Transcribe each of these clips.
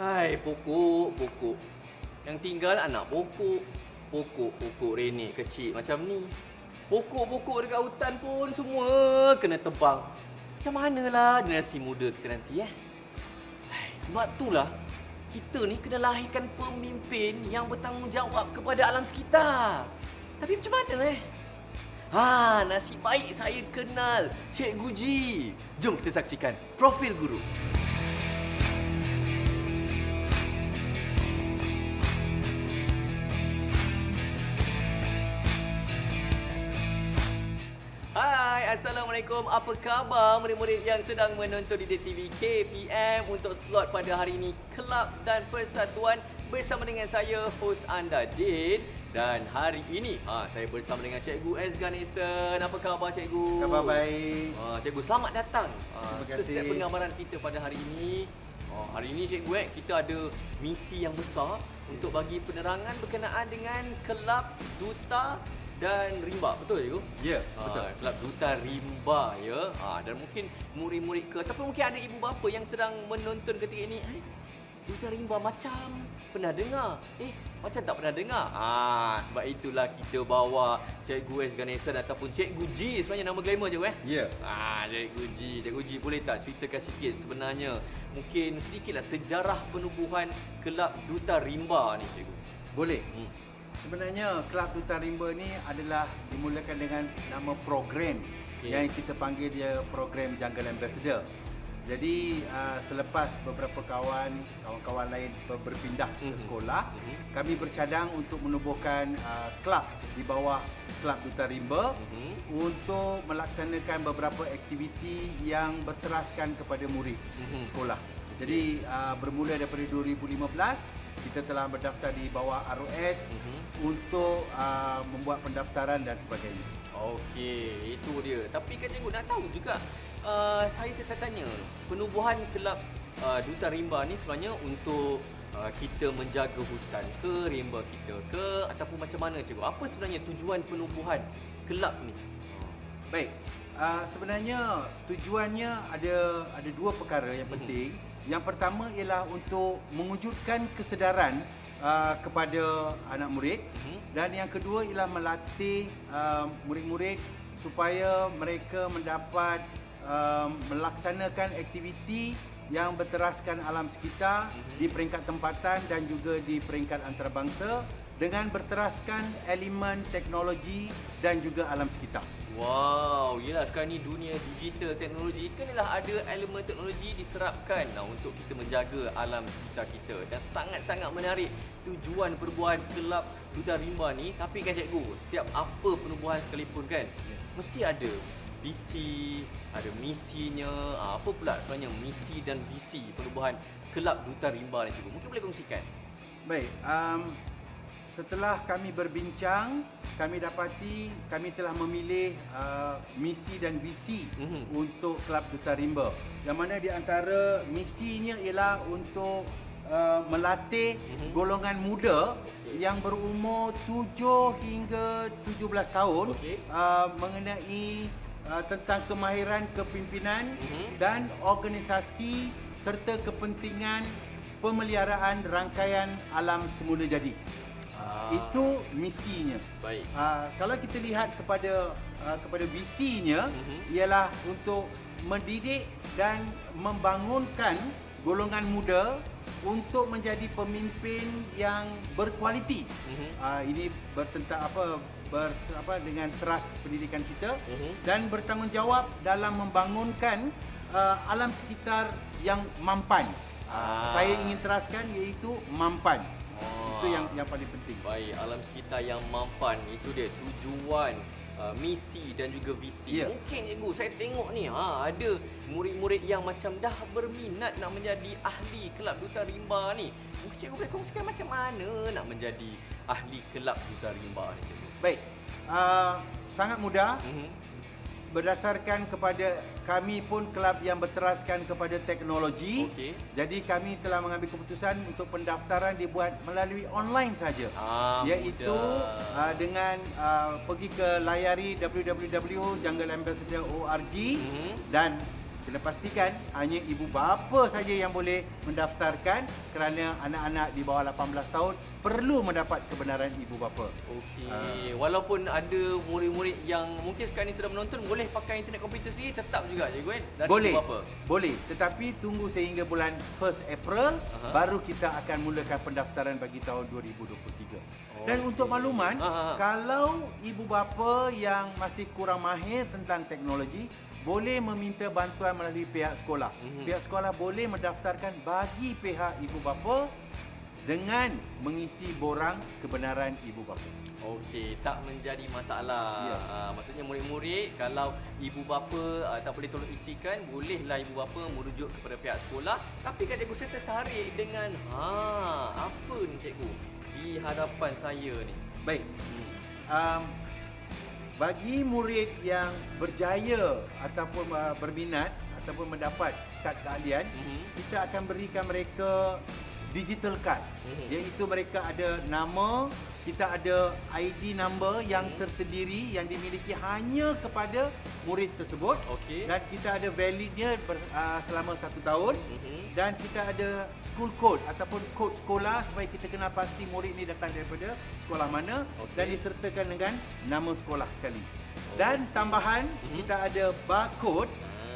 Hai, pokok, pokok. Yang tinggal anak pokok. Pokok renek kecil macam ni. Pokok-pokok dekat hutan pun semua kena tebang. Macam manalah generasi muda kita nanti Hai, sebab itulah kita ni kena lahirkan pemimpin yang bertanggungjawab kepada alam sekitar. Tapi macam mana nasib baik saya kenal Cikgu G. Jom kita saksikan Profil Guru. Hai, Assalamualaikum. Apa khabar murid-murid yang sedang menonton di DTV KPM untuk slot pada hari ini Kelab dan Persatuan bersama dengan saya, hos anda, Din. Dan hari ini saya bersama dengan Cikgu S. Ganesan. Apa khabar Cikgu? Khabar baik. Cikgu, selamat datang Terima ke kasih. set penggambaran kita pada hari ini. Hari ini Cikgu kita ada misi yang besar untuk bagi penerangan berkenaan dengan Kelab Duta dan Rimba. Betul Cikgu? Ya, betul. Kelab Duta Rimba dan mungkin murid-murid ataupun mungkin ada ibu bapa yang sedang menonton ketika ini. Duta Rimba macam pernah dengar. Macam tak pernah dengar. Sebab itulah kita bawa Cikgu S. Ganesan ataupun Cikgu G sebenarnya nama glamour Cikgu Ya. Cikgu G. Cikgu G boleh tak ceritakan sikit sebenarnya mungkin sedikitlah sejarah penubuhan Kelab Duta Rimba ni Cikgu? Boleh. Sebenarnya Kelab Duta Rimba ni adalah dimulakan dengan nama program yang kita panggil dia program Jungle Ambassador. Jadi selepas beberapa kawan-kawan lain berpindah ke sekolah, kami bercadang untuk menubuhkan kelab di bawah Kelab Duta Rimba untuk melaksanakan beberapa aktiviti yang berteraskan kepada murid sekolah. Jadi bermula daripada 2015 kita telah berdaftar di bawah ROS untuk membuat pendaftaran dan sebagainya. Okey, itu dia. Tapi kan Cikgu nak tahu juga, saya tertanya, penubuhan Kelab Duta Rimba ni sebenarnya untuk kita menjaga hutan ke, rimba kita ke, ataupun macam mana Cikgu? Apa sebenarnya tujuan penubuhan kelab ni? Baik, sebenarnya tujuannya ada dua perkara yang penting. Yang pertama ialah untuk mewujudkan kesedaran kepada anak murid, dan yang kedua ialah melatih murid-murid supaya mereka mendapat melaksanakan aktiviti yang berteraskan alam sekitar di peringkat tempatan dan juga di peringkat antarabangsa dengan berteraskan elemen teknologi dan juga alam sekitar. Wow, yelah sekarang ni dunia digital teknologi kenalah ada elemen teknologi diserapkan untuk kita menjaga alam sekitar kita, dan sangat-sangat menarik tujuan penubuhan Kelab Duta Rimba ni. Tapi kan Cikgu, setiap apa penubuhan sekalipun kan mesti ada visi, ada misinya. Apa pula sebenarnya misi dan visi penubuhan Kelab Duta Rimba ni Cikgu? Mungkin boleh kongsikan. Baik, setelah kami berbincang, kami dapati kami telah memilih misi dan visi untuk Kelab Duta Rimba. Yang mana di antara misinya ialah untuk melatih golongan muda yang berumur 7 hingga 17 tahun mengenai tentang kemahiran kepimpinan dan organisasi serta kepentingan pemeliharaan rangkaian alam semula jadi. Itu misinya. Baik. Kalau kita lihat kepada visinya ialah untuk mendidik dan membangunkan golongan muda untuk menjadi pemimpin yang berkualiti. Ini bertentang dengan teras pendidikan kita dan bertanggungjawab dalam membangunkan alam sekitar yang mampan. Saya ingin teraskan iaitu mampan. Itu yang paling penting. Baik, alam sekitar yang mampan, itu dia tujuan, misi dan juga visi. Ya. Mungkin Cikgu, saya tengok ni ada murid-murid yang macam dah berminat nak menjadi ahli Kelab Duta Rimba ni. Mungkin Cikgu boleh kongsikan macam mana nak menjadi ahli Kelab Duta Rimba ni Cikgu? Baik, sangat mudah. Berdasarkan kepada kami pun kelab yang berteraskan kepada teknologi. Jadi kami telah mengambil keputusan untuk pendaftaran dibuat melalui online saja. Iaitu dengan pergi ke layari www.jungleambassador.org dan kena pastikan hanya ibu bapa saja yang boleh mendaftarkan kerana anak-anak di bawah 18 tahun perlu mendapat kebenaran ibu bapa. Okey. Walaupun ada murid-murid yang mungkin sekarang ni sedang menonton boleh pakai internet komputer sendiri, tetap juga cikgu kan? Dari Boleh. ibu bapa. Boleh. Tetapi tunggu sehingga bulan 1 April baru kita akan mulakan pendaftaran bagi tahun 2023. Dan untuk makluman, kalau ibu bapa yang masih kurang mahir tentang teknologi boleh meminta bantuan melalui pihak sekolah. Pihak sekolah boleh mendaftarkan bagi pihak ibu bapa dengan mengisi borang kebenaran ibu bapa. Okey, tak menjadi masalah. Ya. Maksudnya murid-murid kalau ibu bapa tak boleh tolong isikan, bolehlah ibu bapa merujuk kepada pihak sekolah. Tapi kan cikgu, saya tertarik dengan apa ni cikgu di hadapan saya ni. Baik. Bagi murid yang berjaya ataupun berminat ataupun mendapat kad keahlian, kita akan berikan mereka digital card, iaitu mereka ada nama, kita ada ID number yang tersendiri yang dimiliki hanya kepada murid tersebut. Okey. Dan kita ada validnya selama 1 tahun. Dan kita ada school code ataupun kod sekolah supaya kita kenal pasti murid ni datang daripada sekolah mana. Dan disertakan dengan nama sekolah sekali. Dan tambahan kita ada barcode.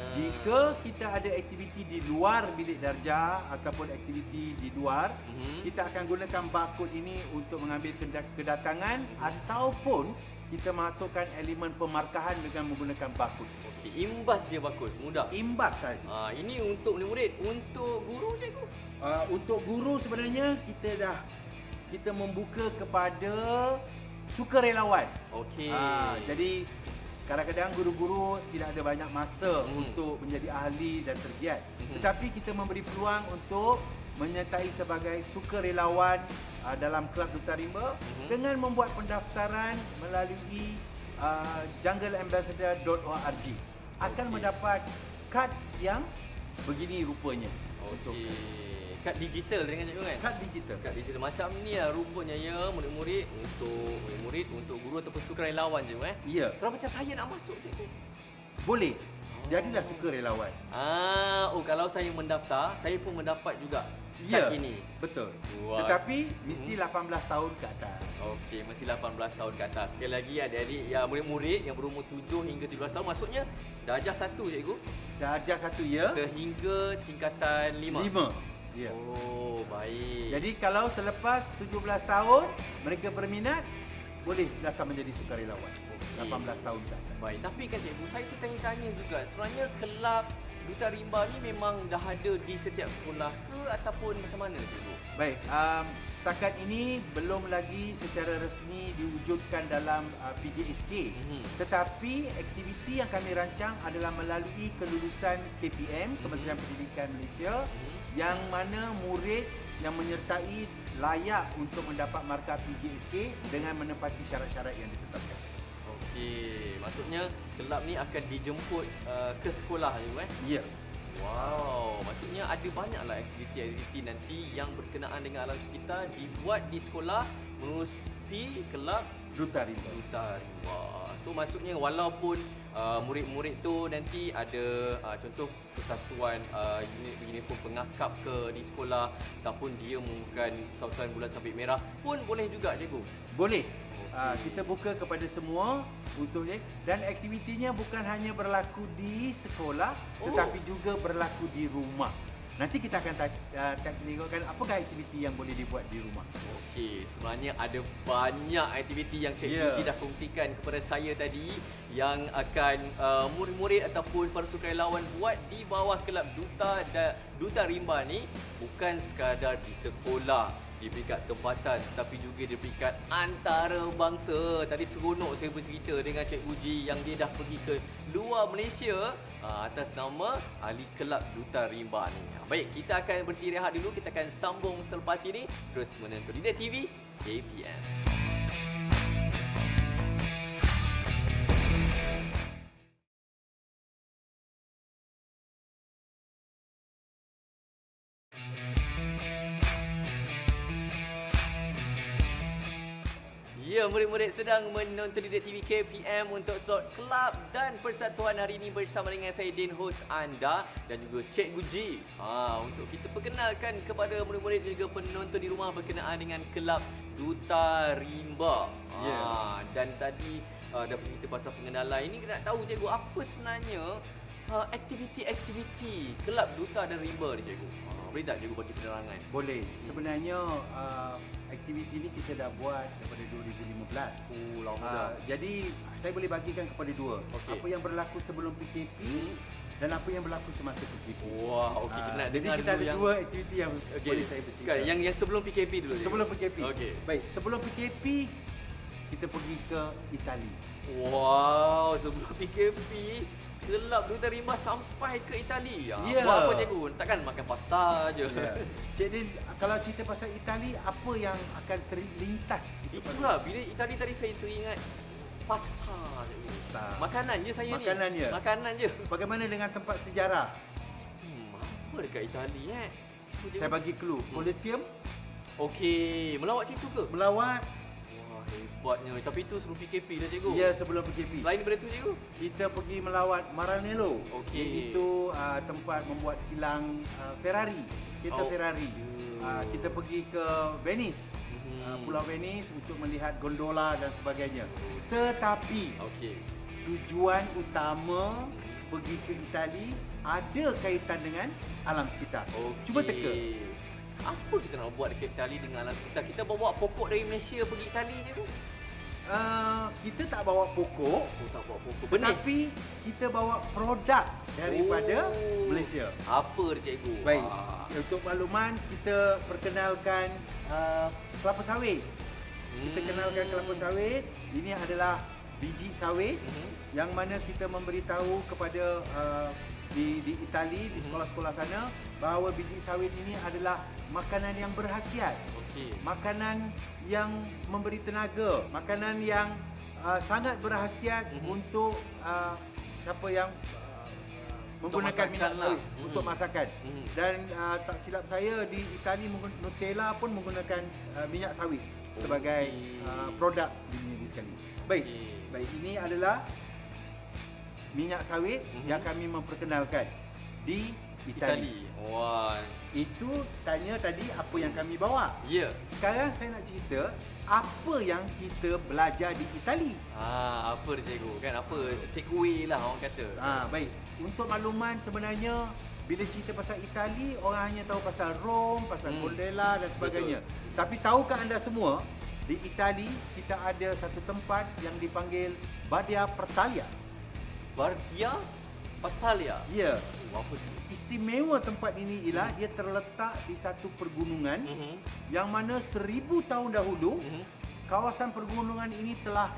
Jika kita ada aktiviti di luar bilik darjah ataupun aktiviti di luar, kita akan gunakan barcode ini untuk mengambil kedatangan ataupun kita masukkan elemen pemarkahan dengan menggunakan barcode. Okey, imbas je barcode, mudah. Imbas saja. Ini untuk murid, untuk guru cikgu. Untuk guru sebenarnya kita membuka kepada sukarelawan. Okey. Jadi kadang-kadang guru-guru tidak ada banyak masa untuk menjadi ahli dan tergiat. Tetapi kita memberi peluang untuk menyertai sebagai sukarelawan dalam Kelab Duta Rimba dengan membuat pendaftaran melalui jungleambassador.org. Akan mendapat kad yang begini rupanya. Okey. Kad digital dengan cikgu kan? Kad digital. Kad digital macam ni lah rupanya ya, murid-murid, untuk guru ataupun sukarelawan je Ya. Kalau macam saya nak masuk cikgu. Boleh. Jadilah sukarelawan. Kalau saya mendaftar, saya pun mendapat juga Ya, kad ini. betul. Wah. Tetapi mesti 18 tahun ke atas. Okey, mesti 18 tahun ke atas. Sekali lagi adik-adik murid-murid yang berumur 7 hingga 17 tahun, maksudnya darjah 1 cikgu Darjah 1 ya. sehingga tingkatan 5. 5. Ya. Oh, baik. Jadi kalau selepas 17 tahun mereka berminat, boleh daftar menjadi sukarelawan. 18 tahun ke atas. Baik, tapi kan cikgu, saya tertanya-tanya juga, sebenarnya kelab Duta Rimba ni memang dah ada di setiap sekolah ke ataupun macam mana cikgu? Baik, setakat ini belum lagi secara resmi diwujudkan dalam PJSK. Tetapi aktiviti yang kami rancang adalah melalui kelulusan KPM, Kementerian Pendidikan Malaysia, yang mana murid yang menyertai layak untuk mendapat markah PJSK dengan menepati syarat-syarat yang ditetapkan. Okey, maksudnya kelab ni akan dijemput ke sekolah cikgu Ya. Wow, maksudnya ada banyaklah aktiviti-aktiviti nanti yang berkenaan dengan alam sekitar dibuat di sekolah menerusi kelab Duta Rimba. Duta Rimba. So maksudnya walaupun murid-murid tu nanti ada contoh persatuan unit uniform pengakap ke di sekolah ataupun dia menggunakan sautan bulan sabit merah pun boleh juga cikgu. Boleh. Kita buka kepada semua untuk dan aktivitinya bukan hanya berlaku di sekolah tetapi juga berlaku di rumah. Nanti kita akan tengokkan apakah aktiviti yang boleh dibuat di rumah. Okey, sebenarnya ada banyak aktiviti yang Cikgu dah kongsikan kepada saya tadi yang akan murid-murid ataupun para sukarelawan buat di bawah kelab Duta Rimba ni, bukan sekadar di sekolah, di peringkat tempatan tetapi juga di peringkat antarabangsa. Tadi seronok saya bercerita dengan Cikgu Ji yang dia dah pergi ke luar Malaysia atas nama ahli kelab Duta Rimba ni. Baik, kita akan berhenti rehat dulu. Kita akan sambung selepas ini. Terus menonton Didik TV KPM. Ya, murid-murid sedang menonton Didik TV KPM untuk slot kelab dan persatuan hari ini bersama dengan saya Din, host anda, dan juga Cikgu G. Untuk kita perkenalkan kepada murid-murid dan juga penonton di rumah berkenaan dengan kelab Duta Rimba. Dan tadi dah bercerita pasal pengenalan. Ini kita nak tahu cikgu, apa sebenarnya aktiviti-aktiviti kelab Duta dan Rimba ni cikgu? Boleh tak cikgu bagi penerangan? Boleh. Sebenarnya aktiviti ni kita dah buat daripada 2015. Lama dah. Jadi saya boleh bagikan kepada dua. Okey. Apa yang berlaku sebelum PKP dan apa yang berlaku semasa PKP. Wah, okey, kita nak Jadi dengar kita dulu ada yang dua aktiviti yang boleh saya bercerita. Kan, yang sebelum PKP dulu cikgu. Sebelum PKP. Okey. Baik, sebelum PKP kita pergi ke Itali. Wow, sebelum PKP kelab Duta Rimba sampai ke Itali. Ya. Buat apa cikgu? Takkan makan pasta je. Ya. Cik Din, kalau cerita pasal Itali, apa yang akan terlintas? Itulah, bila Itali tadi saya teringat pasta cikgu. Pasta. Makanan je saya Makanan ni. je. Makanan je. Bagaimana dengan tempat sejarah? Apa dekat Itali Saya bagi clue. Colosseum, Okey, melawat situ ke? melawat. Wah, hebatnya. Tapi itu sebelum PKP dah cikgu. Ya, sebelum PKP. Selain daripada tu cikgu? Kita pergi melawat Maranello. Okey. Iaitu tempat membuat kilang Ferrari. Kereta Oh, Ferrari. ya. Kita pergi ke Venice. Pulau Venice untuk melihat gondola dan sebagainya. Tetapi Okey. tujuan utama pergi ke Itali ada kaitan dengan alam sekitar. Okey. Cuba teka. Apa kita nak buat dekat Itali dengan alam sekitar? Kita bawa pokok dari Malaysia pergi Itali je tu? Kita tak bawa pokok, Oh, tak bawa pokok. Benih? tetapi kita bawa produk daripada Malaysia. Apa dia cikgu? Baik, untuk makluman kita perkenalkan kelapa sawit. Kita kenalkan kelapa sawit. Ini adalah biji sawit yang mana kita memberitahu kepada di Itali, di sekolah-sekolah sana, bahawa biji sawit ini adalah makanan yang berkhasiat. Okey. Makanan yang memberi tenaga, makanan yang sangat berkhasiat untuk siapa yang menggunakan minyak masakan lah. sawit untuk masakan. Dan tak silap saya di Itali Nutella pun menggunakan minyak sawit sebagai produk di sekali. Baik. Okey. Baik, ini adalah minyak sawit yang kami memperkenalkan di Itali. Wah. Itu tanya tadi apa yang kami bawa. Ya. Sekarang saya nak cerita apa yang kita belajar di Itali. Apa dia cikgu? Kan apa? Take away lah orang kata. Baik. Untuk makluman sebenarnya bila cerita pasal Itali, orang hanya tahu pasal Rom, pasal gondola dan sebagainya. Betul. Tapi tahukah anda semua, di Itali kita ada satu tempat yang dipanggil Badia Pertalia. Bardia Patalia. Ya. Apa tu? Istimewa tempat ini ialah dia terletak di satu pergunungan yang mana 1000 tahun dahulu kawasan pergunungan ini telah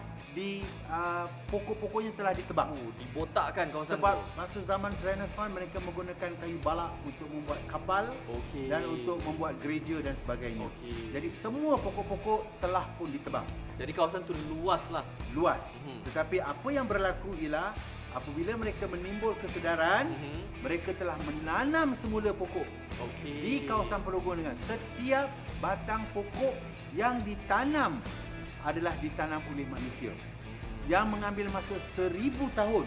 pokok-pokoknya telah ditebang. Dibotakkan kawasan Sebab tu. masa zaman Renaissance mereka menggunakan kayu balak untuk membuat kapal Okey. dan untuk membuat gereja dan sebagainya. Okey. Jadi semua pokok-pokok telah pun ditebang. Jadi kawasan tu luas lah. Luas. Tetapi apa yang berlaku ialah apabila mereka menimbul kesedaran, mereka telah menanam semula pokok Okey. di kawasan pergunungan. Setiap batang pokok yang ditanam adalah ditanam oleh manusia yang mengambil masa 1000 tahun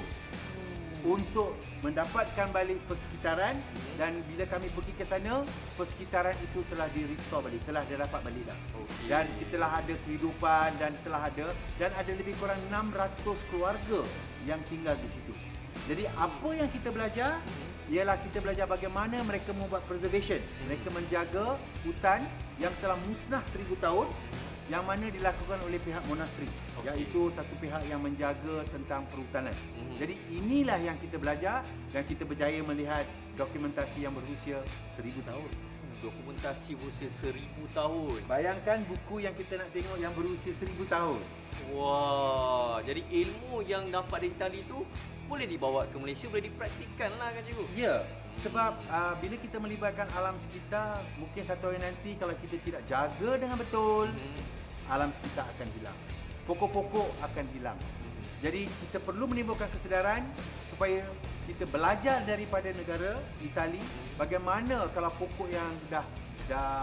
untuk mendapatkan balik persekitaran. Dan bila kami pergi ke sana, persekitaran itu telah di-restore balik, telah didapat balik dah. Okey. Dan telah ada kehidupan dan ada lebih kurang 600 keluarga yang tinggal di situ. Jadi apa yang kita belajar ialah kita belajar bagaimana mereka membuat preservation. Mereka menjaga hutan yang telah musnah 1000 tahun yang mana dilakukan oleh pihak monasteri, iaitu satu pihak yang menjaga tentang perhutanan. Jadi inilah yang kita belajar dan kita berjaya melihat dokumentasi yang berusia 1000 tahun. Dokumentasi berusia 1000 tahun. Bayangkan buku yang kita nak tengok yang berusia 1000 tahun. Wah, jadi ilmu yang dapat di Itali tu boleh dibawa ke Malaysia, boleh dipraktikkan lah kan cikgu? Ya, sebab bila kita melibatkan alam sekitar, mungkin satu hari nanti kalau kita tidak jaga dengan betul, alam sekitar akan hilang. Pokok-pokok akan hilang. Jadi kita perlu menimbulkan kesedaran supaya kita belajar daripada negara Itali bagaimana kalau pokok yang dah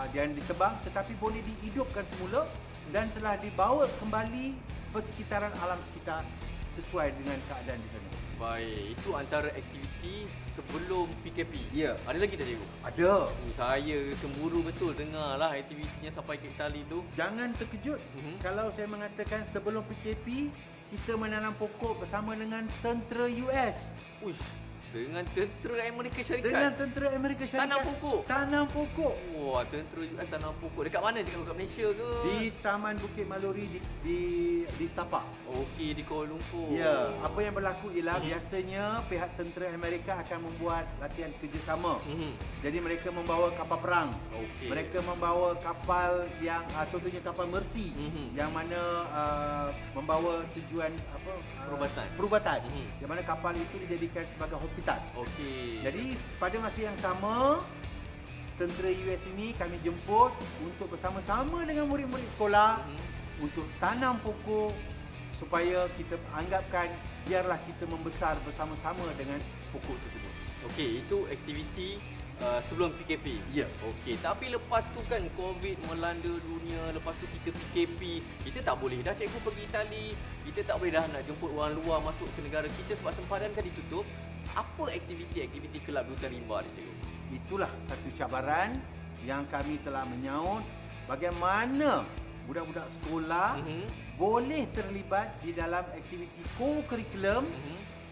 ditebang tetapi boleh dihidupkan semula dan telah dibawa kembali persekitaran alam sekitar sesuai dengan keadaan di sana. Baik, itu antara aktiviti sebelum PKP. Ya. Ada lagi tak cikgu? Ada. Saya cemburu betul dengarlah aktivitinya sampai ke Itali tu. Jangan terkejut kalau saya mengatakan sebelum PKP kita menanam pokok bersama dengan tentera US. Uish, dengan tentera Amerika Syarikat. Dengan tentera Amerika Syarikat. Tanam pokok. Tanam pokok. Wah, tentera US tanam pokok. Dekat mana cikgu? Kat Malaysia ke? Di Taman Bukit Maluri di Setapak. Okey, di Kuala Lumpur. Ya, apa yang berlaku ialah biasanya pihak tentera Amerika akan membuat latihan kerjasama. Jadi mereka membawa kapal perang. Okey. Mereka membawa kapal yang contohnya kapal Mercy yang mana membawa tujuan apa? Perubatan. Yang mana kapal itu dijadikan sebagai hospital. Okey. Jadi pada masa yang sama tentera US ini kami jemput untuk bersama-sama dengan murid-murid sekolah untuk tanam pokok supaya kita anggapkan biarlah kita membesar bersama-sama dengan pokok tersebut. Okey, itu aktiviti sebelum PKP. Ya. Okey, tapi lepas tu kan COVID melanda dunia, lepas tu kita PKP, kita tak boleh dah cikgu pergi Itali, kita tak boleh dah nak jemput orang luar masuk ke negara kita sebab sempadan kan ditutup. Apa aktiviti-aktiviti kelab Duta Rimba ni cikgu? Itulah satu cabaran yang kami telah menyaut bagaimana budak-budak sekolah boleh terlibat di dalam aktiviti co-curriculum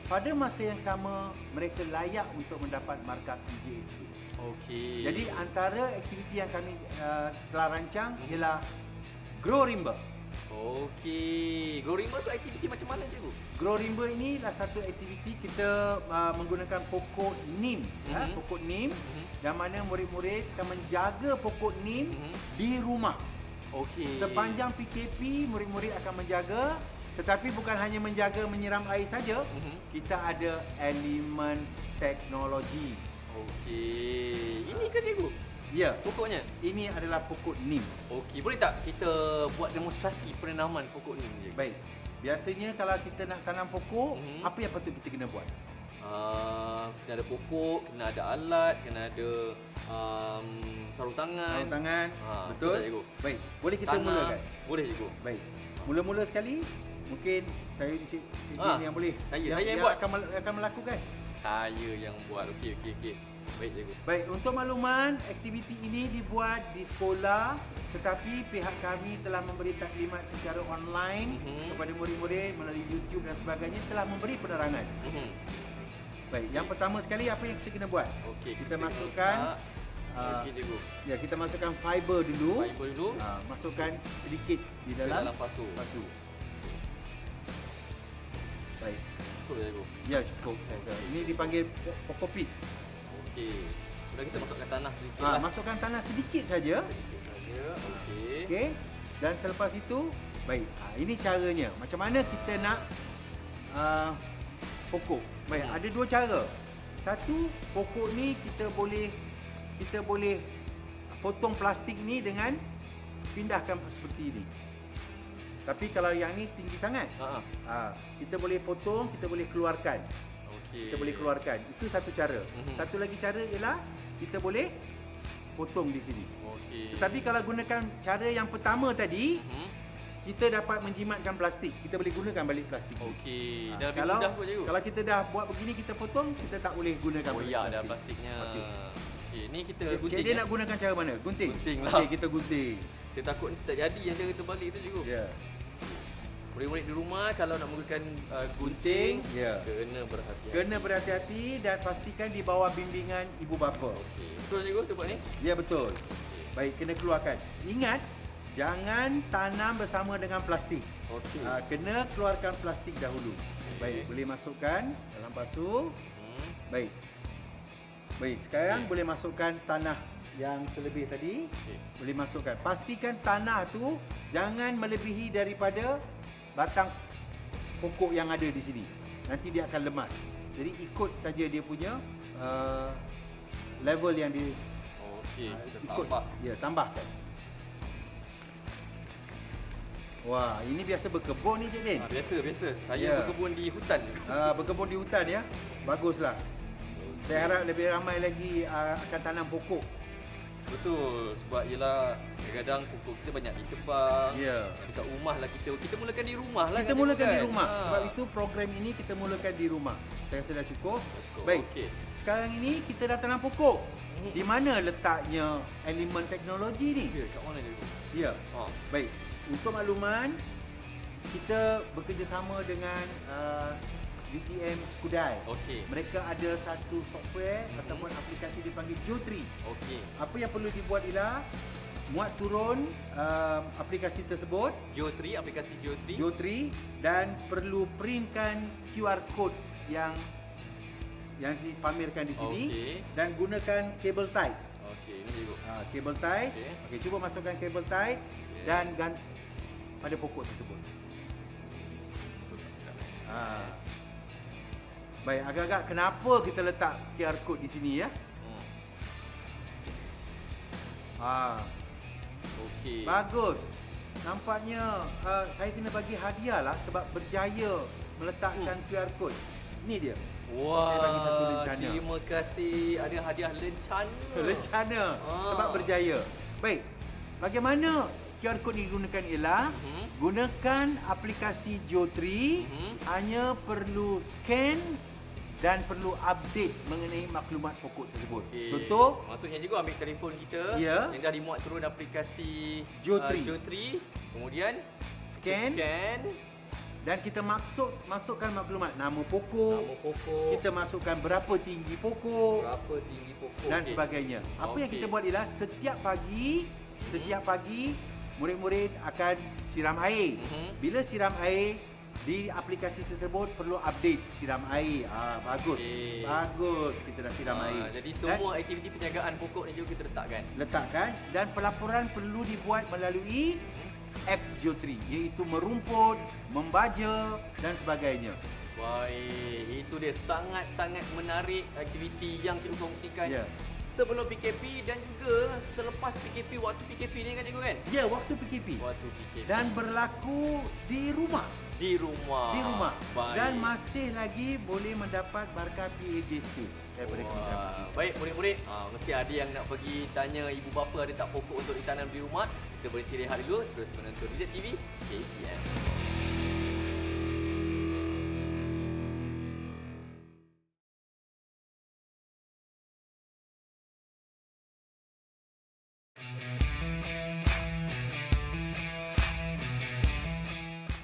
pada masa yang sama mereka layak untuk mendapat markah PJSK. Okey. Jadi antara aktiviti yang kami telah rancang ialah Grow Rimba. Okey. Grow Rimba tu aktiviti macam mana cikgu? Grow Rimba ini adalah satu aktiviti kita menggunakan pokok neem, pokok neem yang mana murid-murid akan menjaga pokok neem di rumah. Okey. Sepanjang PKP murid-murid akan menjaga, tetapi bukan hanya menjaga menyiram air saja, kita ada elemen teknologi. Okey. Ini ke cikgu? Ya, Pokoknya? ini adalah pokok neem. Okey, boleh tak kita buat demonstrasi penanaman pokok ni cikgu? Baik. Biasanya kalau kita nak tanam pokok, apa yang patut kita kena buat? Kena ada pokok, kena ada alat, kena ada sarung tangan. Sarung tangan. Betul Betul? tak, cikgu? Baik. Boleh kita Tanah. mulakan? Boleh cikgu. Baik. Mula-mula sekali, mungkin saya Encik ni yang boleh. Saya yang buat. akan melakukan. Saya yang buat. Okey. Baik cikgu. Baik, untuk makluman, aktiviti ini dibuat di sekolah tetapi pihak kami telah memberi taklimat secara online kepada murid-murid melalui YouTube dan sebagainya, telah memberi penerangan. Baik, yang pertama sekali apa yang kita kena buat? Okey. Kita masukkan Okey cikgu. ya, kita masukkan fiber dulu. Fiber dulu. Masukkan sedikit di Ke dalam pasu. Baik. Cukup tak, cikgu. Ya, cukup saya rasa. Ini dipanggil kokopit. Okey. Sudah kita masukkan tanah sedikit lah. Masukkan tanah sedikit saja. Sedikit saja. Okey. Okey. Dan selepas itu, baik. Ini caranya. Macam mana kita nak pokok. Baik, ada dua cara. Satu, pokok ni kita boleh potong plastik ni dengan pindahkan seperti ini. Tapi kalau yang ni tinggi sangat, kita boleh potong, kita boleh keluarkan. Okey. Kita boleh keluarkan. Itu satu cara. Satu lagi cara ialah kita boleh potong di sini. Okey. Tetapi kalau gunakan cara yang pertama tadi, kita dapat menjimatkan plastik. Kita boleh gunakan balik plastik. Okey. Dah lebih Kalau mudah kot cikgu. kalau kita dah buat begini, kita potong, kita tak boleh gunakan Oh balik ya, dah plastiknya. Okey. Okey, ni kita Cik gunting. dia nak gunakan cara mana? Gunting? Gunting lah. Okey, kita gunting. Saya takut tak jadi yang cara terbalik tu cikgu. Ya. Murid-murid di rumah kalau nak menggunakan gunting, Ya. kena berhati-hati. Kena berhati-hati dan pastikan di bawah bimbingan ibu bapa. Okey. Betul cikgu tu buat ni? Ya, betul. Baik, kena keluarkan. Ingat, jangan tanam bersama dengan plastik. Okey. Kena keluarkan plastik dahulu. Baik, boleh masukkan dalam pasu. Baik. Baik, sekarang boleh masukkan tanah yang terlebih tadi. Boleh masukkan. Pastikan tanah tu jangan melebihi daripada batang pokok yang ada di sini. Nanti dia akan lemas. Jadi ikut saja dia punya level yang dia Okey, kita ikut. tambah. Ya, tambahkan. Wah, ini biasa berkebun ni Cik Din. Biasa. Saya Ya. berkebun di hutan. Berkebun di hutan ya. Baguslah. Saya harap lebih ramai lagi akan tanam pokok. Betul, sebab ialah kadang-kadang pokok kita banyak ditebang. Ya. Dekat rumah lah kita mulakan di rumah lah. Kita kan, mulakan cikgu, di kan? rumah. Sebab itu program ini kita mulakan di rumah. Saya rasa dah cukup. Cukup. Baik. Okey. Sekarang ini kita dah tanam pokok. Di mana letaknya elemen teknologi ni? Ya, kat mana cikgu? Ya. Ha. Baik. Untuk makluman, kita bekerjasama dengan UTM Skudai. Okey. Mereka ada satu software ataupun aplikasi dipanggil Jotri. Okey. Apa yang perlu dibuat ialah muat turun aplikasi tersebut, Geotri, aplikasi Geotri. Jotri, dan perlu printkan QR code yang dipamerkan di sini Okey. dan gunakan kabel tie. Okey, ni cikgu. Kabel tie. Okey. Okey, cuba masukkan kabel tie dan pada pokok tersebut. Baik, agak-agak kenapa kita letak QR code di sini ya? Okey. Bagus. Nampaknya saya kena bagi hadiah lah sebab berjaya meletakkan QR code. Ini dia. Wah, Saya bagi satu lencana. terima kasih. Ada hadiah lencana. Lencana sebab berjaya. Baik. Bagaimana QR code digunakan ialah gunakan aplikasi Jotri, hanya perlu scan dan perlu update mengenai maklumat pokok tersebut. Okey. Contoh, Maksudnya cikgu ambil telefon kita Ya. yang dah dimuat turun aplikasi Jotri. Jotri. Kemudian scan scan dan kita masukkan maklumat nama pokok, nama pokok, kita masukkan berapa tinggi pokok berapa tinggi pokok dan okey. sebagainya. Apa yang Okey. kita buat ialah setiap pagi murid-murid akan siram air. Bila siram air di aplikasi tersebut perlu update siram air. Bagus. Okey. Bagus kita dah siram air. Jadi semua aktiviti penjagaan pokok ni juga kita letakkan. Letakkan dan pelaporan perlu dibuat melalui apps Jotri, iaitu merumput, membaja dan sebagainya. Baik, itu dia sangat-sangat menarik aktiviti yang cikgu kongsikan. Ya. Sebelum PKP dan juga selepas PKP, waktu PKP ni kan cikgu kan? Ya, waktu PKP. Waktu PKP. Dan berlaku di rumah. di rumah. Di rumah. Baik. Dan masih lagi boleh mendapat markah PAJSK daripada kementerian. Baik murid-murid, mesti ada yang nak pergi tanya ibu bapa ada tak pokok untuk ditanam di rumah. Kita berhenti rehat dulu, terus menonton Didik TV KTM.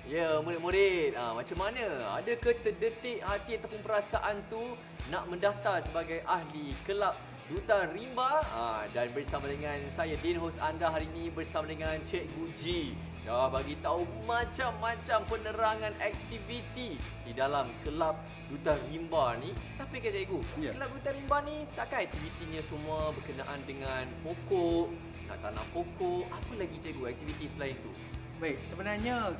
Ya, murid-murid, macam mana? Adakah terdetik hati ataupun perasaan tu nak mendaftar sebagai ahli kelab Duta Rimba? Dan bersama dengan saya, Din, host anda hari ini bersama dengan Cikgu G. Dah bagi tahu macam-macam penerangan aktiviti di dalam kelab Duta Rimba ni. Tapi kan cikgu, kelab Duta Rimba ni takkan aktivitinya semua berkenaan dengan pokok, nak tanam pokok. Apa lagi cikgu aktiviti selain tu? Baik, sebenarnya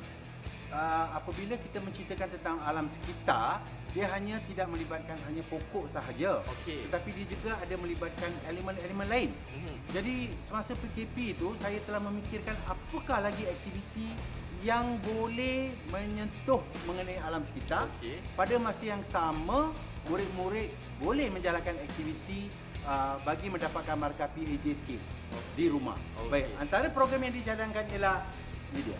apabila kita menceritakan tentang alam sekitar, dia hanya tidak melibatkan hanya pokok sahaja. Okey. Tetapi dia juga ada melibatkan elemen-elemen lain. Jadi semasa PKP itu saya telah memikirkan apakah lagi aktiviti yang boleh menyentuh mengenai alam sekitar. Okey. Pada masa yang sama, murid-murid boleh menjalankan aktiviti bagi mendapatkan markah PAJSK di rumah. Okey. Baik, antara program yang dijalankan ialah ini dia.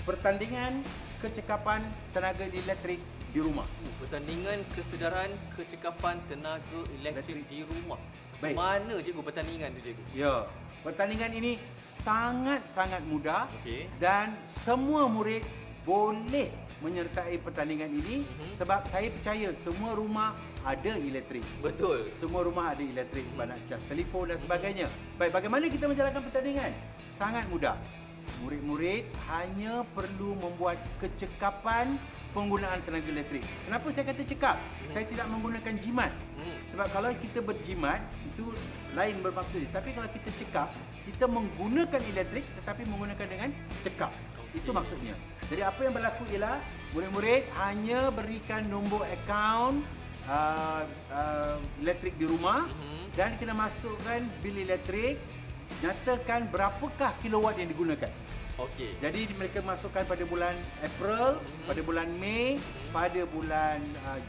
Pertandingan kecekapan tenaga elektrik di rumah. Pertandingan kesedaran kecekapan tenaga elektrik di rumah. Macam Baik. mana cikgu pertandingan tu cikgu? Ya, pertandingan ini sangat-sangat mudah Okey. dan semua murid boleh menyertai pertandingan ini sebab saya percaya semua rumah ada elektrik. Betul. Semua rumah ada elektrik sebab nak cas telefon dan sebagainya. Baik, bagaimana kita menjalankan pertandingan? Sangat mudah. Murid-murid hanya perlu membuat kecekapan penggunaan tenaga elektrik. Kenapa saya kata cekap? Saya tidak menggunakan jimat. Sebab kalau kita berjimat, itu lain bermaksud. Tapi kalau kita cekap, kita menggunakan elektrik tetapi menggunakan dengan cekap. Itu maksudnya. Jadi apa yang berlaku ialah murid-murid hanya berikan nombor akaun elektrik di rumah dan kena masukkan bil elektrik, nyatakan berapakah kilowatt yang digunakan. Okey. Jadi mereka masukkan pada bulan April, pada bulan Mei, pada bulan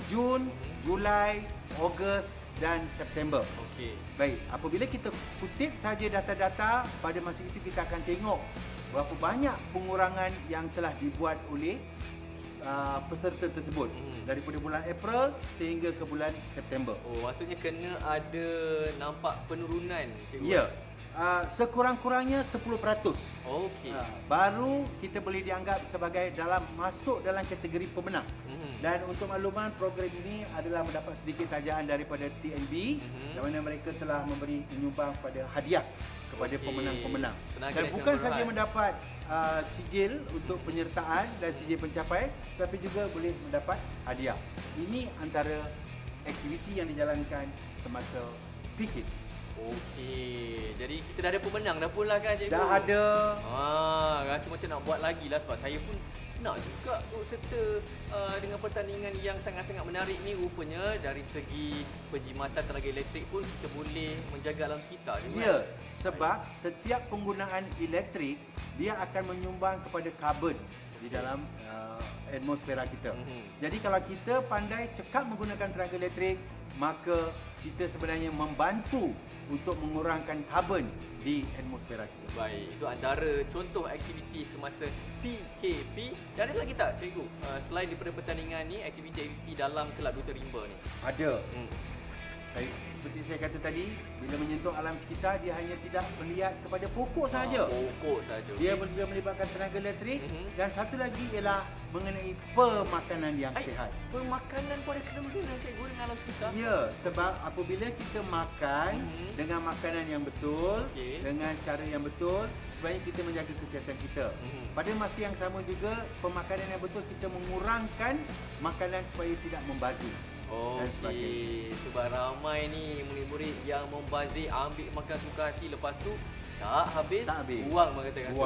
Jun, Julai, Ogos dan September. Okey. Baik, apabila kita kutip saja data-data, pada masa itu kita akan tengok berapa banyak pengurangan yang telah dibuat oleh peserta tersebut daripada bulan April sehingga ke bulan September. Oh, maksudnya kena ada nampak penurunan, cikgu? Ya, sekurang-kurangnya 10%. Okey. Baru kita boleh dianggap sebagai masuk dalam kategori pemenang. Dan untuk makluman, program ini adalah mendapat sedikit tajaan daripada TNB di mana mereka telah memberi penyumbang pada hadiah kepada pemenang-pemenang. Dan bukan saja mendapat sijil untuk penyertaan dan sijil pencapaian, tapi juga boleh mendapat hadiah. Ini antara aktiviti yang dijalankan semasa PKIT. Okey. Jadi kita dah ada pemenang dah pula kan, cikgu? Dah ada. Rasa macam nak buat lagi lah sebab saya pun nak juga turut serta dengan pertandingan yang sangat-sangat menarik ni. Rupanya dari segi penjimatan tenaga elektrik pun kita boleh menjaga alam sekitar juga. Ya, sebab setiap penggunaan elektrik dia akan menyumbang kepada karbon di dalam atmosfera kita. Jadi kalau kita pandai cekap menggunakan tenaga elektrik, maka kita sebenarnya membantu untuk mengurangkan karbon di atmosfera kita. Baik, itu antara contoh aktiviti semasa PKP. Dan ada lagi tak, cikgu? Selain daripada pertandingan ni, aktiviti-aktiviti dalam Kelab Duta Rimba ni? Ada. Seperti saya kata tadi, bila menyentuh alam sekitar, dia hanya tidak melihat kepada pokok sahaja. Pokok sahaja. Dia juga melibatkan tenaga elektrik dan satu lagi ialah mengenai pemakanan yang sihat. Pemakanan pun ada kena-mengena, cikgu, dengan alam sekitar? Ya, sebab apabila kita makan dengan makanan yang betul, dengan cara yang betul, sebenarnya kita menjaga kesihatan kita. Pada masa yang sama juga, pemakanan yang betul kita mengurangkan makanan supaya tidak membazir. Okey, sebab ramai ni murid-murid yang membazir, ambil makan suka hati, lepas tu tak habis, buang mengatakan tu.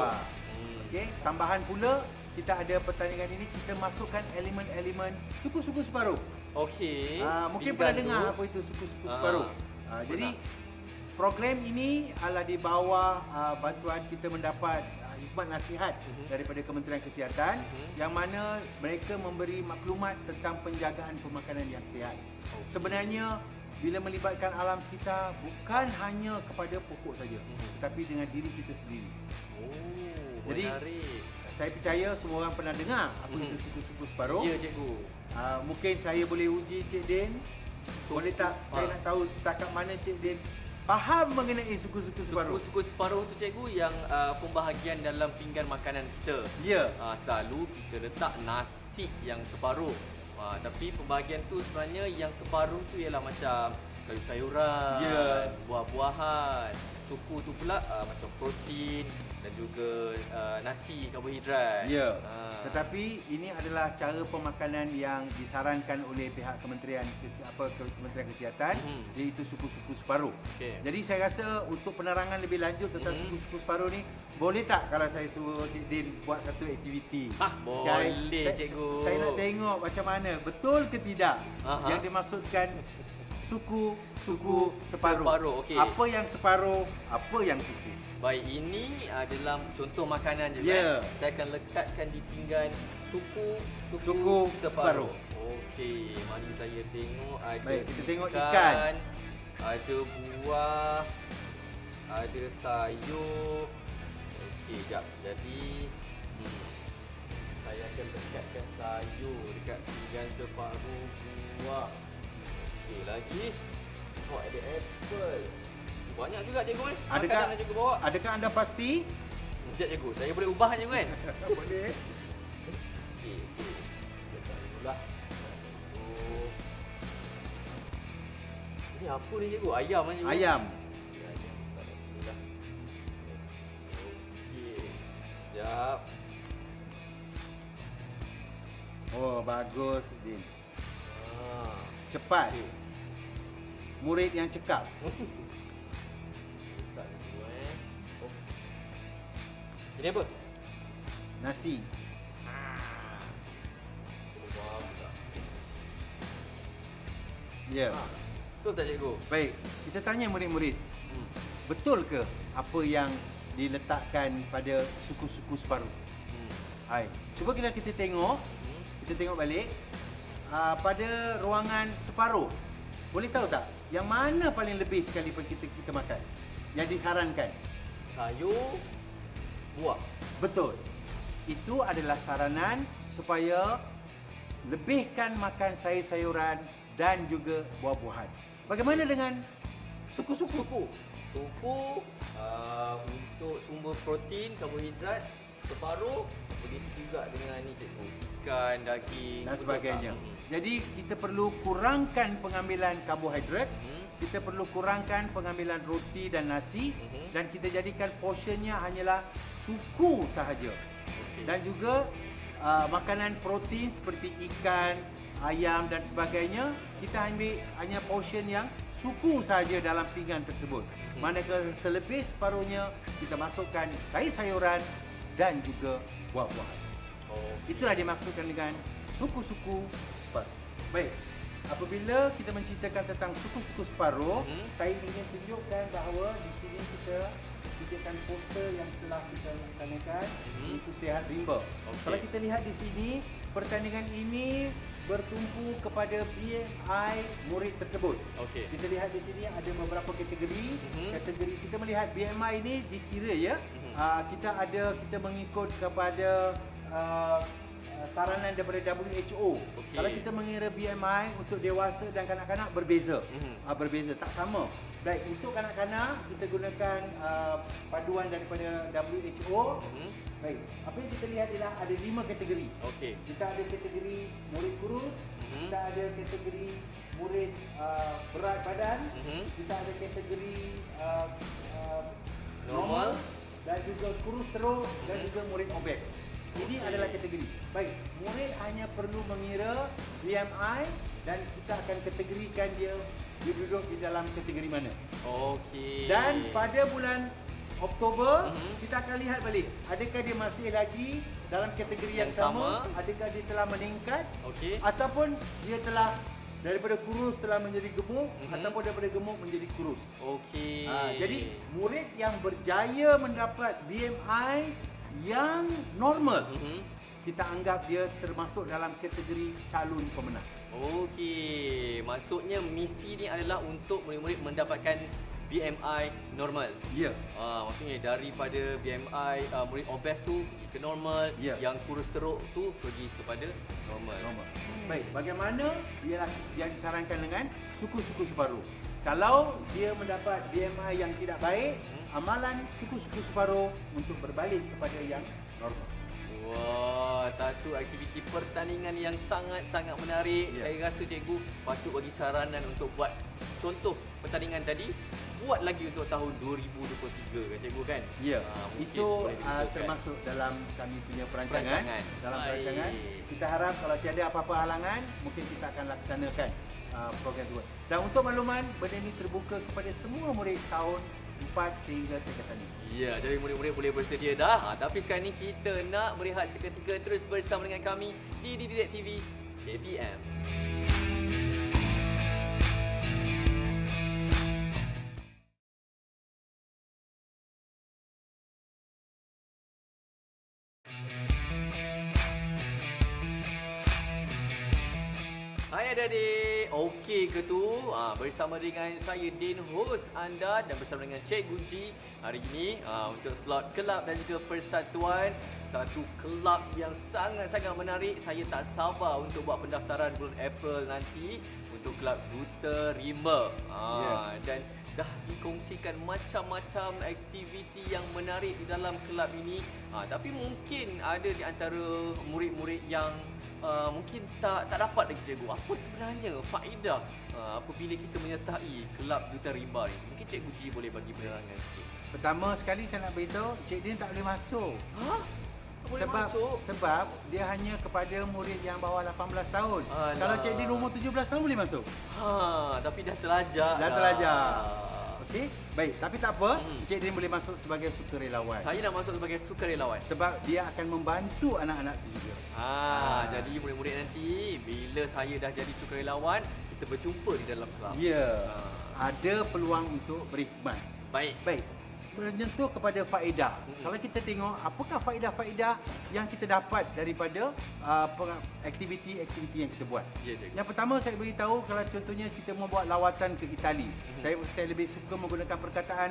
Okey, tambahan pula kita ada pertandingan ini, kita masukkan elemen-elemen suku-suku separuh. Okey. Mungkin pernah dengar apa itu suku-suku separuh. Jadi program ini adalah di bawah bantuan kita mendapat hikmat nasihat daripada Kementerian Kesihatan yang mana mereka memberi maklumat tentang penjagaan pemakanan yang sihat. Sebenarnya bila melibatkan alam sekitar bukan hanya kepada pokok saja, tetapi dengan diri kita sendiri. Jadi menarik. Saya percaya semua orang pernah dengar apa itu suku-suku separuh. Ya, cikgu. Mungkin saya boleh uji Cik Din. Boleh tak saya nak tahu setakat mana Cik Din faham mengenai suku-suku separuh? Suku-suku separuh tu, cikgu, yang pembahagian dalam pinggan makanan kita. Ya. Selalu kita letak nasi yang separuh. Tapi pembahagian tu sebenarnya yang separuh tu ialah macam kayu sayuran, buah-buahan. Suku tu pula macam protein dan juga nasi, karbohidrat. Ya. Tetapi ini adalah cara pemakanan yang disarankan oleh pihak Kementerian Kesihatan, iaitu suku-suku separuh. Jadi saya rasa untuk penerangan lebih lanjut tentang suku-suku separuh ni, boleh tak kalau saya suruh Cik Din buat satu aktiviti? Boleh, cikgu. Saya nak tengok macam mana, betul ke tidak yang dimaksudkan suku-suku separuh. Okey. Apa yang separuh, apa yang suku? Baik, ini adalah contoh makanan je kan. Saya akan lekatkan di pinggan suku separuh. Okey, mari saya tengok ada. Baik, kita tengok ikan, ada buah, ada sayur. Okey, jap. Jadi saya akan lekatkan sayur dekat pinggan separuh buah. Okey, lagi. Ada apple. Banyak juga, cikgu kan? Makanan cikgu bawa. Adakah anda pasti? Sekejap, cikgu. Saya boleh ubah cikgu kan? Boleh. Okey. Letak dulu lah. Ini apa ni, cikgu? Ayam kan, cikgu? Ayam. Ayam. Letak kat sini lah. Okey. Sekejap. Oh, bagus, Din. Cepat. Okay. Murid yang cekap. Ini apa? Nasi. Ya. Betul tak, cikgu? Baik, kita tanya murid-murid. Betul ke apa yang diletakkan pada suku-suku separuh? Hai. Cuba kita tengok. Kita tengok balik. Pada ruangan separuh. Boleh tahu tak yang mana paling lebih sekali kita makan? Yang disarankan? Sayur, buah. Betul. Itu adalah saranan supaya lebihkan makan sayur-sayuran dan juga buah-buahan. Bagaimana dengan suku-suku? Suku untuk sumber protein, karbohidrat, separuh. Begitu juga dengan ni cikgu. Ikan, daging Dan sebagainya. betul tak? Jadi kita perlu kurangkan pengambilan karbohidrat, Mhm. kita perlu kurangkan pengambilan roti dan nasi, Mhm. dan kita jadikan portionnya hanyalah suku sahaja. Okey. Dan juga makanan protein seperti ikan, ayam dan sebagainya, kita ambil hanya portion yang suku sahaja dalam pinggan tersebut. Manakala selebih separuhnya kita masukkan sayur-sayuran dan juga buah-buahan. Itulah dimaksudkan dengan suku-suku separuh. Baik, apabila kita menceritakan tentang suku-suku separuh, saya ingin tunjukkan bahawa di sini kita tunjukkan poster yang telah kita laksanakan, iaitu Sihat Rimba. Kalau kita lihat di sini, pertandingan ini bertumpu kepada BMI murid tersebut. Okey. Kita lihat di sini ada beberapa kategori. Kategori kita melihat BMI ini dikira ya. Kita mengikut kepada saranan daripada WHO. Okey. Kalau kita mengira BMI untuk dewasa dan kanak-kanak berbeza. Berbeza, tak sama. Baik, untuk kanak-kanak kita gunakan paduan daripada WHO. Baik, apa yang kita lihat ialah ada 5 kategori. Okey. Kita ada kategori murid kurus, kita ada kategori murid berat badan, kita ada kategori normal dan juga kurus teruk dan juga murid obes. Ini adalah kategori. Baik, murid hanya perlu mengira BMI dan kita akan kategorikan dia duduk di dalam kategori mana. Okey. Dan pada bulan Oktober, kita akan lihat balik adakah dia masih lagi dalam kategori yang sama, adakah dia telah meningkat, Okey. ataupun dia telah daripada kurus telah menjadi gemuk, ataupun daripada gemuk menjadi kurus. Okey. Jadi murid yang berjaya mendapat BMI yang normal, kita anggap dia termasuk dalam kategori calon pemenang. Okey, maksudnya misi ni adalah untuk murid-murid mendapatkan BMI normal. Ya. Maksudnya daripada BMI murid obes tu pergi ke normal, Ya. yang kurus teruk tu pergi kepada normal. Baik, bagaimana ialah yang disarankan dengan suku-suku separuh. Kalau dia mendapat BMI yang tidak baik, amalan suku-suku separuh untuk berbalik kepada yang normal. Wah, satu aktiviti pertandingan yang sangat-sangat menarik. Ya. Saya rasa cikgu patut bagi saranan untuk buat contoh pertandingan tadi. Buat lagi untuk tahun 2023 kan cikgu kan? Ya, Mungkin itu boleh diusulkan. termasuk dalam kami punya perancangan. Dalam Baik. perancangan, kita harap kalau tiada apa-apa halangan, mungkin kita akan laksanakan program tersebut. Dan untuk makluman, benda ini terbuka kepada semua murid tahun 4 sehingga tingkatan ini. Ya, jadi murid-murid boleh bersedia dah. Tapi sekarang ni kita nak berehat seketika, terus bersama dengan kami di Didik TV KPM. Hai adik-adik, okey ke tu? Bersama dengan saya Din, host anda, dan bersama dengan Cikgu G hari ini untuk slot kelab dan juga persatuan. Satu kelab yang sangat-sangat menarik. Saya tak sabar untuk buat pendaftaran bulan April nanti untuk kelab Duta Rimba. Dan dah dikongsikan macam-macam aktiviti yang menarik di dalam kelab ini. Tapi mungkin ada di antara murid-murid yang mungkin tak dapat lagi cikgu. Apa sebenarnya faedah apabila kita menyertai kelab Duta Rimba ni? Mungkin Cikgu G boleh bagi penerangan sikit. Pertama sekali saya nak beritahu, Cik Din tak boleh masuk. Tak boleh masuk? Sebab dia hanya kepada murid yang bawah 18 tahun. Alah. Kalau Cik Din umur 17 tahun boleh masuk. Tapi dah terlajak. Dah terlajak. Okey, baik. Tapi tak apa, Cik Din boleh masuk sebagai sukarelawan. Saya nak masuk sebagai sukarelawan. Sebab dia akan membantu anak-anak itu juga. Jadi murid-murid nanti bila saya dah jadi sukarelawan, kita berjumpa di dalam kelab. Ya. Ada peluang untuk berkhidmat. Baik. Baik. menyentuh kepada faedah. Kalau kita tengok apakah faedah-faedah yang kita dapat daripada aktiviti-aktiviti yang kita buat. Ya, cikgu. Yang pertama saya beritahu, kalau contohnya kita membuat lawatan ke Itali. Saya lebih suka menggunakan perkataan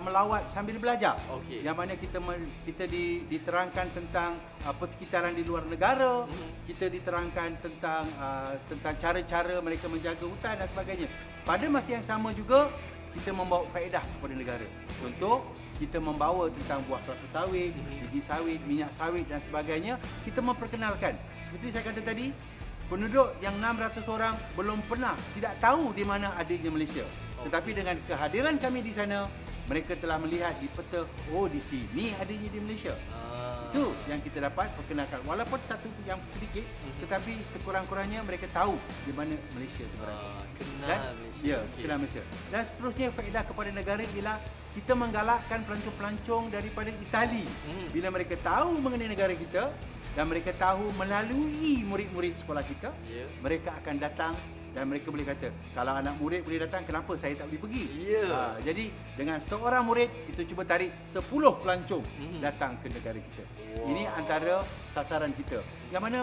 melawat sambil belajar. Okey. Yang mana kita diterangkan tentang persekitaran di luar negara, kita diterangkan tentang cara-cara mereka menjaga hutan dan sebagainya. Pada masa yang sama juga kita membawa faedah kepada negara. Contoh, kita membawa tentang buah kelapa sawit, biji sawit, minyak sawit dan sebagainya. Kita memperkenalkan. Seperti saya kata tadi, penduduk yang 600 orang belum pernah, tidak tahu di mana adanya Malaysia. Tetapi dengan kehadiran kami di sana, mereka telah melihat di peta, oh di sini adanya di Malaysia. Itu yang kita dapat perkenalkan. Walaupun satu yang sedikit, tetapi sekurang-kurangnya mereka tahu di mana Malaysia itu berada. Kenal Malaysia. Ya, Okey. kenal Malaysia. Dan seterusnya faedah kepada negara ialah kita menggalakkan pelancong-pelancong daripada Itali. Bila mereka tahu mengenai negara kita dan mereka tahu melalui murid-murid sekolah kita, Ya. mereka akan datang dan mereka boleh kata, kalau anak murid boleh datang, kenapa saya tak boleh pergi? Ya. Jadi dengan seorang murid, kita cuba tarik 10 pelancong Mhm. datang ke negara kita. Wow. Ini antara sasaran kita. Yang mana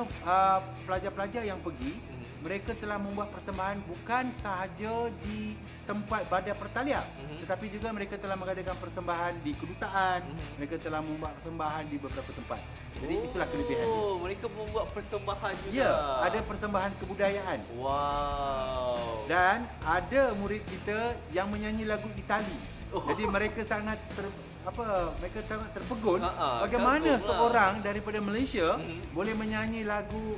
pelajar-pelajar yang pergi, mereka telah membuat persembahan bukan sahaja di tempat Badan Pertalian, tetapi juga mereka telah mengadakan persembahan di kedutaan, mereka telah membuat persembahan di beberapa tempat. Jadi itulah kelebihan dia. Oh, mereka membuat persembahan juga. Ya, ada persembahan kebudayaan. Wow. Dan ada murid kita yang menyanyi lagu Itali. Oh. Jadi mereka sangat mereka sangat terpegun bagaimana kagum lah. seorang daripada Malaysia Mhm. boleh menyanyi lagu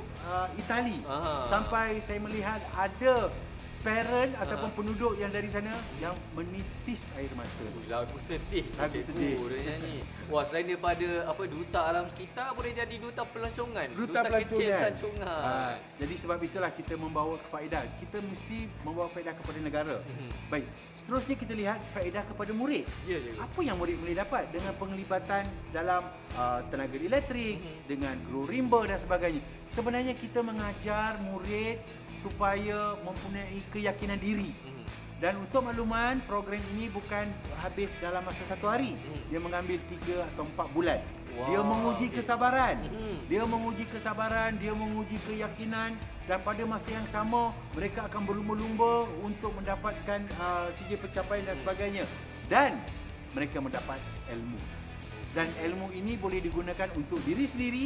Itali. Aha. Sampai saya melihat ada parent ataupun penduduk yang dari sana yang menitis air mata. Lagu sedih. Lagu cikgu sedih. Dia nyanyi. Wah, selain daripada duta alam sekitar, boleh jadi duta pelancongan. Duta kecil pelancongan. pelancongan. Jadi sebab itulah kita membawa faedah. Kita mesti membawa faedah kepada negara. Baik, seterusnya kita lihat faedah kepada murid. Ya, cikgu. Apa yang murid boleh dapat dengan penglibatan dalam tenaga elektrik, dengan guru rimba dan sebagainya. Sebenarnya kita mengajar murid supaya mempunyai keyakinan diri. Dan untuk makluman, program ini bukan habis dalam masa 1 hari. Dia mengambil 3 atau 4 bulan. Dia Wah, menguji okey. kesabaran. Dia menguji kesabaran, dia menguji keyakinan, dan pada masa yang sama mereka akan berlumba-lumba untuk mendapatkan sijil pencapaian dan sebagainya. Dan mereka mendapat ilmu. Dan ilmu ini boleh digunakan untuk diri sendiri,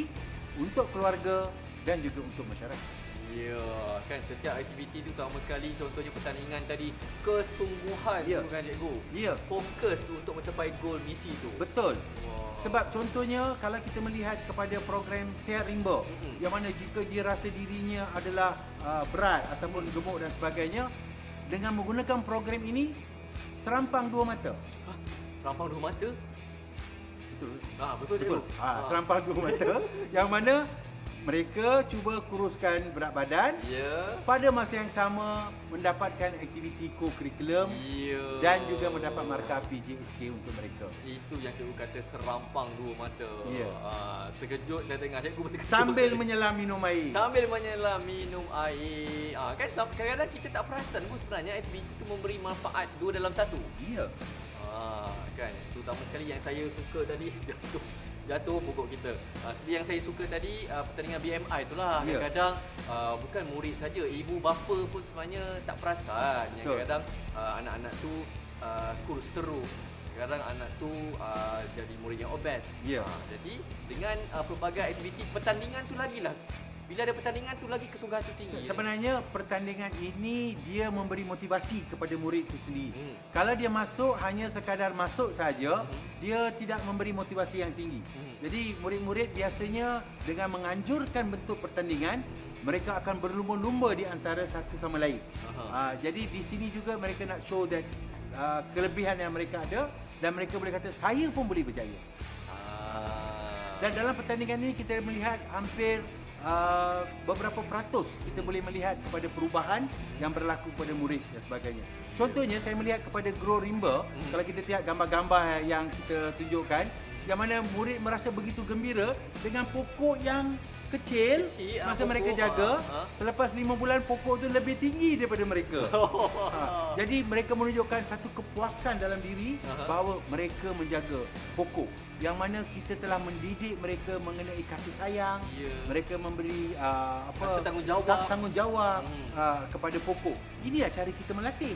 untuk keluarga dan juga untuk masyarakat. Ya, kan setiap aktiviti tu utama sekali, contohnya pertandingan tadi, kesungguhan Ya. tu kan cikgu. Ya, Fokus untuk mencapai gol misi tu. betul. Wah. Sebab contohnya kalau kita melihat kepada program Sihat Rimba, yang mana jika dia rasa dirinya adalah berat ataupun gemuk dan sebagainya, dengan menggunakan program ini serampang 2 mata. Hah? Serampang 2 mata? Betul. Betul cikgu. Serampang 2 mata yang mana mereka cuba kuruskan berat badan, Ya. pada masa yang sama mendapatkan aktiviti co-curriculum Ya. dan juga mendapat markah PJSK untuk mereka. Itu yang cikgu kata serampang 2 mata. Ya. Terkejut saya dengar cikgu terkejut. Sambil menyelam minum air. Sambil menyelam minum air. Kan kadang-kadang kita tak perasan pun sebenarnya aktiviti itu memberi manfaat 2 dalam 1. Ya. Kan terutama sekali yang saya suka tadi jatuh pokok kita. Seperti yang saya suka tadi pertandingan BMI itulah. Ya. Kadang-kadang bukan murid saja, ibu bapa pun sebenarnya tak perasan. Yang Betul. kadang anak-anak tu kurus teruk. Kadang anak tu jadi murid yang obes. Ya. Jadi dengan pelbagai aktiviti pertandingan tu lagilah. Bila ada pertandingan tu lagi kesungguhan tu tinggi. Sebenarnya pertandingan ini dia memberi motivasi kepada murid itu sendiri. Hmm. Kalau dia masuk hanya sekadar masuk saja, dia tidak memberi motivasi yang tinggi. Jadi murid-murid biasanya dengan menganjurkan bentuk pertandingan, mereka akan berlumba-lumba di antara satu sama lain. Jadi di sini juga mereka nak show that kelebihan yang mereka ada dan mereka boleh kata saya pun boleh berjaya. Dan dalam pertandingan ini kita melihat hampir beberapa peratus kita boleh melihat kepada perubahan yang berlaku kepada murid dan sebagainya. Contohnya saya melihat kepada Gro Rimba, kalau kita lihat gambar-gambar yang kita tunjukkan, yang mana murid merasa begitu gembira dengan pokok yang kecil masa mereka jaga. Selepas 5 bulan pokok tu lebih tinggi daripada mereka. Jadi mereka menunjukkan satu kepuasan dalam diri bahawa mereka menjaga pokok, yang mana kita telah mendidik mereka mengenai kasih sayang. Mereka memberi rasa tanggungjawab kepada pokok. Inilah cara kita melatih.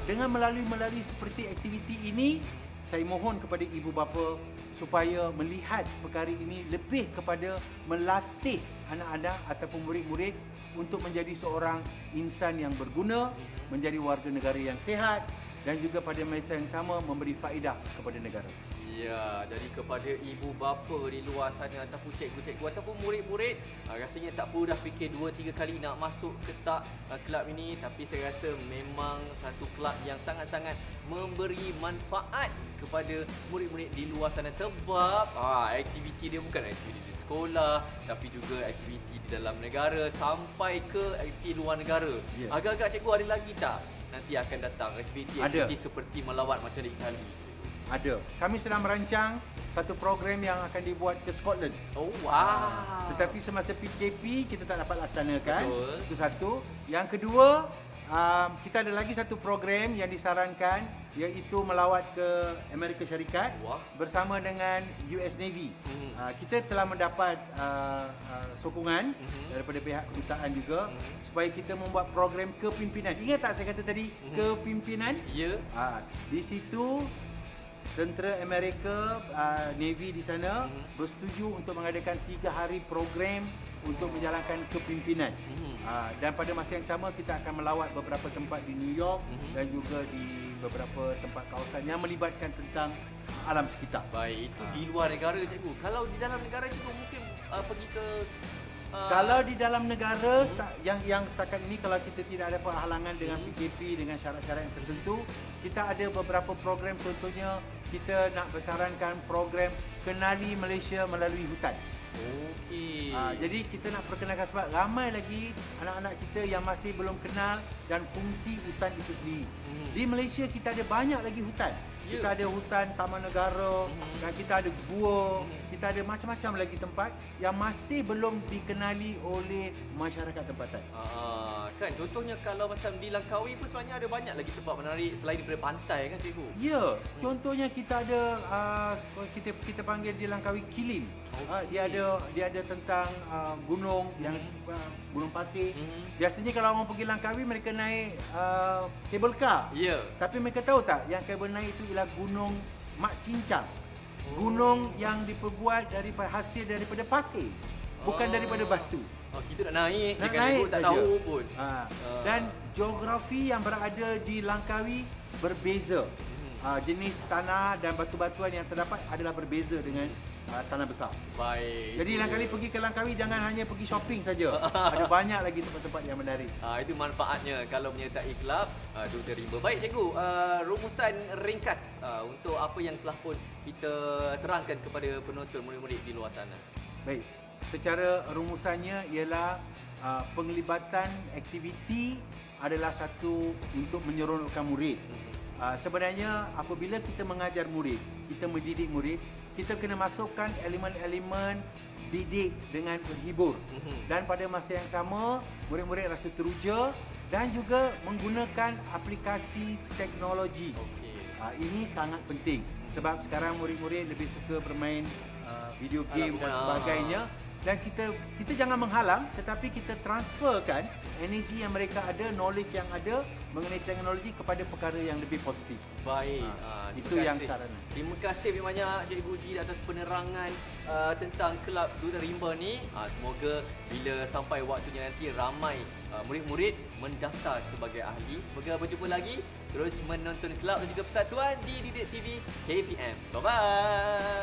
Dengan melalui seperti aktiviti ini, saya mohon kepada ibu bapa supaya melihat perkara ini lebih kepada melatih anak-anak ataupun murid-murid untuk menjadi seorang insan yang berguna, menjadi warga negara yang sihat, dan juga pada masa yang sama memberi faedah kepada negara. Ya, jadi kepada ibu bapa di luar sana ataupun cikgu-cikgu ataupun murid-murid, rasanya tak perlu dah fikir 2-3 kali nak masuk ke tak kelab ini, tapi saya rasa memang satu kelab yang sangat-sangat memberi manfaat kepada murid-murid di luar sana, sebab aktiviti dia bukan aktiviti di sekolah tapi juga aktiviti di dalam negara sampai ke aktiviti luar negara. Agak-agak cikgu ada lagi tak nanti akan datang aktiviti seperti melawat macam di Itali? Ada. Kami sedang merancang satu program yang akan dibuat ke Scotland. Oh, wow. Tetapi semasa PKP kita tak dapat laksanakan. Betul. Itu satu. Yang kedua, kita ada lagi satu program yang disarankan, iaitu melawat ke Amerika Syarikat bersama dengan US Navy. Kita telah mendapat sokongan daripada pihak kedutaan juga supaya kita membuat program kepimpinan. Ingat tak saya kata tadi kepimpinan? Ya. Di situ tentera Amerika, Navy di sana bersetuju untuk mengadakan 3 hari program untuk menjalankan kepimpinan. Dan pada masa yang sama kita akan melawat beberapa tempat di New York dan juga di beberapa tempat kawasan yang melibatkan tentang alam sekitar. Baik, itu di luar negara cikgu. Kalau di dalam negara cikgu mungkin pergi ke kalau di dalam negara yang setakat ini, kalau kita tidak ada penghalangan dengan PKP dengan syarat-syarat yang tertentu, kita ada beberapa program. Contohnya kita nak bersarankan program Kenali Malaysia Melalui Hutan. Okey. Jadi kita nak perkenalkan sebab ramai lagi anak-anak kita yang masih belum kenal dan fungsi hutan itu sendiri. Di Malaysia kita ada banyak lagi hutan. Kita ada hutan taman negara, dan kita ada gua, kita ada macam-macam lagi tempat yang masih belum dikenali oleh masyarakat tempatan. Kan contohnya kalau macam di Langkawi pun sebenarnya ada banyak lagi tempat menarik selain daripada pantai kan cikgu? Ya, contohnya kita ada kita panggil di Langkawi Kilim. Dia ada tentang gunung yang gunung pasir. Biasanya kalau orang pergi Langkawi mereka naik cable car. Ya. Tapi mereka tahu tak yang kabel naik itu ialah gunung Mak Cincang. Gunung yang diperbuat hasil daripada pasir, bukan daripada batu. Kita nak naik, nak naik tak saja. tahu pun. Dan geografi yang berada di Langkawi berbeza. Jenis tanah dan batu-batuan yang terdapat adalah berbeza dengan tanah besar. Baik. Jadi lain kali pergi ke Langkawi jangan hanya pergi shopping saja. Ada banyak lagi tempat-tempat yang menarik. Itu manfaatnya kalau menyertai kelab Dr. Rimba. Baik cikgu, rumusan ringkas untuk apa yang telah pun kita terangkan kepada penonton murid-murid di luar sana. Baik. Secara rumusannya ialah penglibatan aktiviti adalah satu untuk menyeronokkan murid. Sebenarnya apabila kita mengajar murid, kita mendidik murid, kita kena masukkan elemen-elemen didik dengan berhibur. Dan pada masa yang sama, murid-murid rasa teruja dan juga menggunakan aplikasi teknologi. Ini sangat penting sebab sekarang murid-murid lebih suka bermain video game dan sebagainya. Dan kita jangan menghalang, tetapi kita transferkan energi yang mereka ada, knowledge yang ada mengenai teknologi kepada perkara yang lebih positif. Baik. Itu yang saranan. Terima kasih banyak Cikgu Ji atas penerangan tentang kelab Dr. Rimba ni. Semoga bila sampai waktunya nanti ramai murid-murid mendaftar sebagai ahli. Semoga berjumpa lagi. Terus menonton kelab dan juga persatuan di Didik TV KPM. Bye-bye.